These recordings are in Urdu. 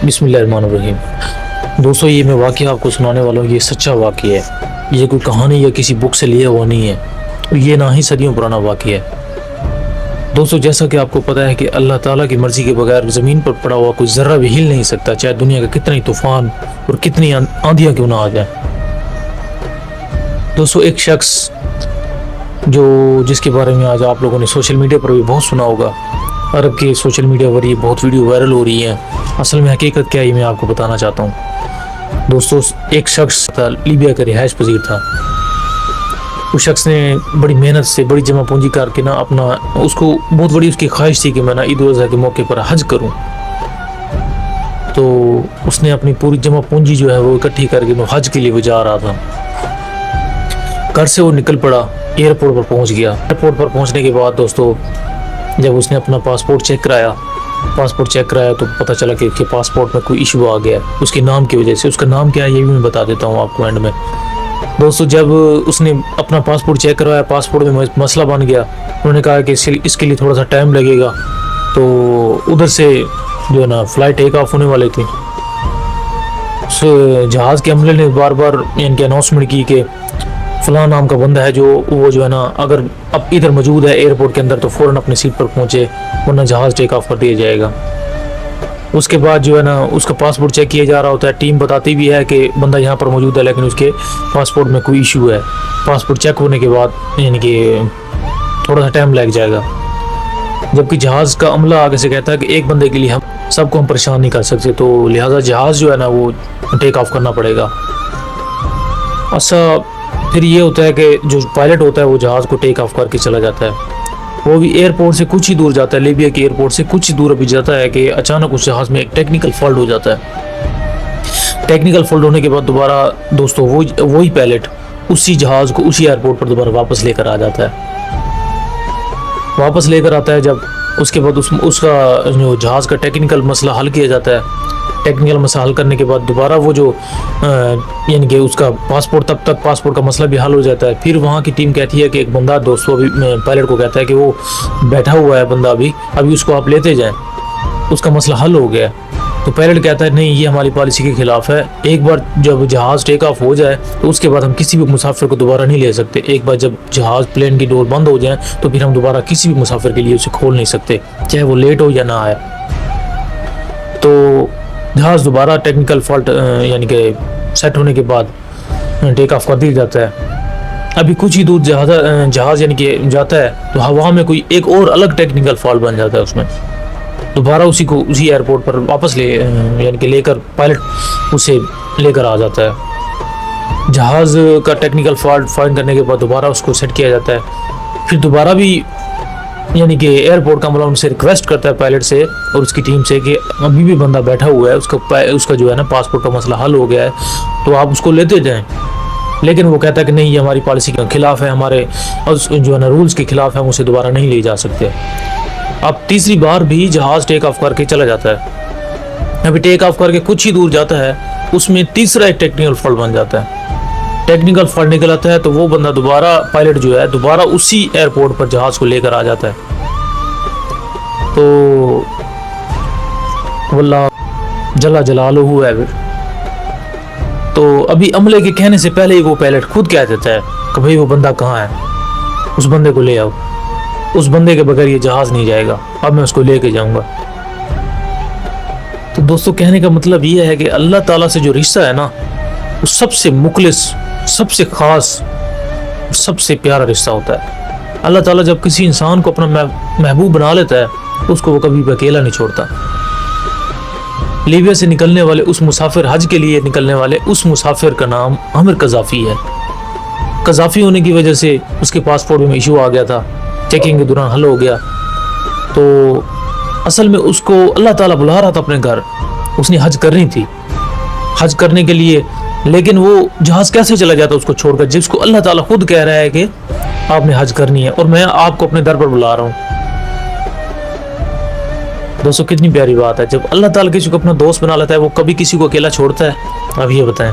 بسم اللہ الرحمن الرحیم۔ دوستو یہ میں واقعہ آپ کو سنانے والا ہوں، یہ سچا واقعہ ہے، یہ کوئی کہانی یا کسی بک سے لیا ہوا نہیں ہے، یہ نہ ہی صدیوں پرانا واقعہ ہے۔ دوستو جیسا کہ آپ کو پتہ ہے کہ اللہ تعالیٰ کی مرضی کے بغیر زمین پر پڑا ہوا کوئی ذرہ بھی ہل نہیں سکتا، چاہے دنیا کا کتنا ہی طوفان اور کتنی آندھیاں کیوں نہ آ جائیں۔ دوستو ایک شخص جس کے بارے میں آج آپ لوگوں نے سوشل میڈیا پر بھی بہت سنا ہوگا، عرب کے سوشل میڈیا پر یہ بہت ویڈیو وائرل ہو رہی ہیں، اصل میں حقیقت کیا ہے یہ میں آپ کو بتانا چاہتا ہوں۔ دوستو ایک شخص تھا، لیبیا کا رہائش پذیر تھا۔ اس شخص نے بڑی محنت سے بڑی جمع پونجی کر کے اس کو بہت بڑی اس کی خواہش تھی کہ میں عید الاضحیٰ کے موقع پر حج کروں، تو اس نے اپنی پوری جمع پونجی جو ہے وہ اکٹھی کر کے حج کے لیے وہ جا رہا تھا۔ گھر سے وہ نکل پڑا، ایئرپورٹ پر پہنچ گیا۔ ایئرپورٹ پر پہنچنے کے بعد دوستو جب اس نے اپنا پاسپورٹ چیک کرایا تو پتہ چلا کہ اس کے پاسپورٹ میں کوئی ایشو آ گیا ہے اس کے نام کی وجہ سے۔ اس کا نام کیا ہے یہ بھی میں بتا دیتا ہوں آپ کو اینڈ میں۔ دوستو جب اس نے اپنا پاسپورٹ چیک کروایا، پاسپورٹ میں مسئلہ بن گیا، انہوں نے کہا کہ اس کے لیے تھوڑا سا ٹائم لگے گا، تو ادھر سے جو ہے نا فلائٹ ٹیک آف ہونے والے تھے۔ جہاز کے عملے نے بار بار ان کی اناؤنسمنٹ کی کہ فلاں نام کا بندہ ہے وہ جو ہے نا اگر اب ادھر موجود ہے ایئرپورٹ کے اندر تو فوراً اپنی سیٹ پر پہنچے ورنہ جہاز ٹیک آف کر دیا جائے گا۔ اس کے بعد جو ہے نا اس کا پاسپورٹ چیک کیا جا رہا ہوتا ہے، ٹیم بتاتی بھی ہے کہ بندہ یہاں پر موجود ہے لیکن اس کے پاسپورٹ میں کوئی ایشو ہے۔ پاسپورٹ چیک ہونے کے بعد یعنی کہ تھوڑا سا ٹائم لگ جائے گا، جبکہ جہاز کا عملہ آگے سے کہتا ہے کہ ایک بندے کے لیے سب کو ہم پریشان نہیں کر سکتے، تو لہٰذا جہاز جو ہے نا وہ ٹیک آف کرنا پڑے گا۔ ایسا پھر یہ ہوتا ہے کہ جو پائلٹ ہوتا ہے وہ جہاز کو ٹیک آف کر کے چلا جاتا ہے، وہ بھی ایئرپورٹ سے کچھ ہی دور جاتا ہے، لیبیا کے ایئرپورٹ سے کچھ ہی دور ابھی جاتا ہے کہ اچانک اس جہاز میں ایک ٹیکنیکل فالٹ ہو جاتا ہے۔ ٹیکنیکل فالٹ ہونے کے بعد دوبارہ دوستو وہی پائلٹ اسی جہاز کو اسی ایئرپورٹ پر دوبارہ واپس لے کر آ جاتا ہے، واپس لے کر آتا ہے۔ جب اس کے بعد اس کا جو جہاز کا ٹیکنیکل مسئلہ حل کیا جاتا ہے، ٹیکنیکل مسئلہ حل کرنے کے بعد دوبارہ وہ جو یعنی کہ اس کا پاسپورٹ پاسپورٹ کا مسئلہ بھی حل ہو جاتا ہے۔ پھر وہاں کی ٹیم کہتی ہے کہ ایک بندہ دوستو ابھی پائلٹ کو کہتا ہے کہ وہ بیٹھا ہوا ہے بندہ ابھی اس کو آپ لیتے جائیں، اس کا مسئلہ حل ہو گیا ہے۔ تو پائلٹ کہتا ہے نہیں، یہ ہماری پالیسی کے خلاف ہے، ایک بار جب جہاز ٹیک آف ہو جائے تو اس کے بعد ہم کسی بھی مسافر کو دوبارہ نہیں لے سکتے، ایک بار جب جہاز پلین کی ڈور بند ہو جائیں تو پھر ہم دوبارہ کسی بھی مسافر کے لیے اسے کھول نہیں سکتے، چاہے وہ لیٹ ہو یا نہ آئے۔ تو جہاز دوبارہ ٹیکنیکل فالٹ یعنی کہ سیٹ ہونے کے بعد ٹیک آف کر دیا جاتا ہے۔ ابھی کچھ ہی دور جہاز یعنی کہ جاتا ہے تو ہوا میں کوئی ایک اور الگ ٹیکنیکل فالٹ بن جاتا ہے، اس میں دوبارہ اسی ایئرپورٹ پر واپس یعنی کہ لے کر پائلٹ اسے لے کر آ جاتا ہے۔ جہاز کا ٹیکنیکل فالٹ فائنڈ کرنے کے بعد دوبارہ اس کو سیٹ کیا جاتا ہے۔ پھر دوبارہ بھی یعنی کہ ایئرپورٹ کا عملہ ان سے ریکویسٹ کرتا ہے پائلٹ سے اور اس کی ٹیم سے کہ ابھی بھی بندہ بیٹھا ہوا ہے، اس کا جو ہے نا پاسپورٹ کا مسئلہ حل ہو گیا ہے تو آپ اس کو لیتے جائیں، لیکن وہ کہتا ہے کہ نہیں، یہ ہماری پالیسی کے خلاف ہے، ہمارے جو ہے نا رولز کے خلاف ہے، ہم اسے دوبارہ نہیں لے جا سکتے۔ اب تیسری بار بھی جہاز ٹیک آف کر کے چلا جاتا ہے۔ ابھی ٹیک آف کر کے کچھ ہی دور جاتا ہے، اس میں تیسرا ایک ٹیکنیکل فالٹ بن جاتا ہے۔ ٹیکنیکل فالٹ نکل آتا ہے تو وہ بندہ دوبارہ پائلٹ جو ہے دوبارہ اسی ایئرپورٹ پر جہاز کو لے کر آ جاتا ہے۔ تو واللہ جلا جلالہ ہے پھر تو ابھی عملے کے کہنے سے پہلے ہی وہ پائلٹ خود کہہ دیتا ہے کہ بھئی وہ بندہ کہاں ہے، اس بندے کو لے آؤ، اس بندے کے بغیر یہ جہاز نہیں جائے گا، اب میں اس کو لے کے جاؤں گا۔ تو دوستو کہنے کا مطلب یہ ہے کہ اللہ تعالیٰ سے جو رشتہ ہے نا وہ سب سے مخلص، سب سے خاص، سب سے پیارا رشتہ ہوتا ہے۔ اللہ تعالیٰ جب کسی انسان کو اپنا محبوب بنا لیتا ہے اس کو وہ کبھی بھی اکیلا نہیں چھوڑتا۔ لیبیا سے نکلنے والے اس مسافر، حج کے لیے نکلنے والے اس مسافر کا نام عامر قذافی ہے۔ قذافی ہونے کی وجہ سے اس کے پاسپورٹ میں ایشو آ گیا تھا، چیکنگ کے دوران حل ہو گیا، تو اصل میں اس کو اللہ تعالیٰ بلا رہا تھا اپنے گھر، اس نے حج کرنی تھی، حج کرنے کے لیے، لیکن وہ جہاز کیسے چلا جاتا اس کو چھوڑ کر، جس کو اللہ تعالیٰ خود کہہ رہا ہے کہ آپ نے حج کرنی ہے اور میں آپ کو اپنے در پر بلا رہا ہوں۔ دوستو کتنی پیاری بات ہے، جب اللہ تعالیٰ کسی کو اپنا دوست بنا لیتا ہے وہ کبھی کسی کو اکیلا چھوڑتا ہے؟ اب یہ بتائیں،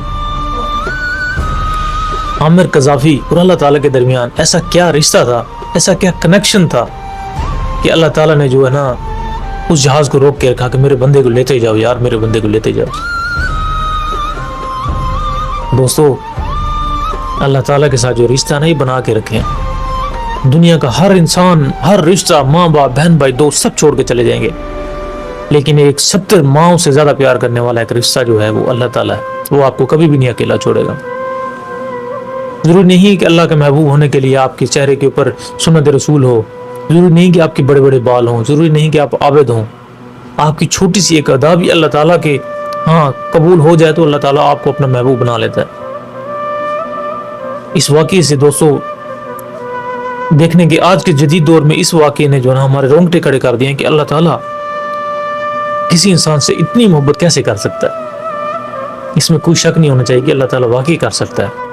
عامر قذافی اور اللہ تعالیٰ کے درمیان ایسا کیا رشتہ تھا، ایسا کیا کنیکشن تھا کہ اللہ تعالیٰ نے جو ہے نا اس جہاز کو روک کے رکھا کہ میرے بندے کو لیتے جاؤ یار، میرے بندے کو لیتے جاؤ۔ دوستو اللہ تعالیٰ کے ساتھ جو رشتہ نہیں بنا کے رکھیں، دنیا کا ہر انسان، ہر رشتہ، ماں باپ، بہن بھائی، دوست، سب چھوڑ کے چلے جائیں گے، لیکن ایک 70 ماؤں سے زیادہ پیار کرنے والا ایک رشتہ جو ہے وہ اللہ تعالیٰ ہے، وہ آپ کو کبھی بھی نہیں اکیلا چھوڑے گا۔ ضروری نہیں کہ اللہ کے محبوب ہونے کے لیے آپ کے چہرے کے اوپر سنت رسول ہو، ضروری نہیں کہ آپ کے بڑے بڑے بال ہوں، ضروری نہیں کہ آپ عابد ہوں، آپ کی چھوٹی سی ایک ادا بھی اللہ تعالیٰ کے ہاں قبول ہو جائے تو اللہ تعالیٰ آپ کو اپنا محبوب بنا لیتا ہے۔ اس واقعے سے دوستو دیکھنے کے آج کے جدید دور میں اس واقعے نے جو ہے ہمارے رونگٹے کھڑے کر دیے ہیں کہ اللہ تعالیٰ کسی انسان سے اتنی محبت کیسے کر سکتا ہے۔ اس میں کوئی شک نہیں ہونا چاہیے کہ اللہ تعالیٰ واقعی کر سکتا ہے۔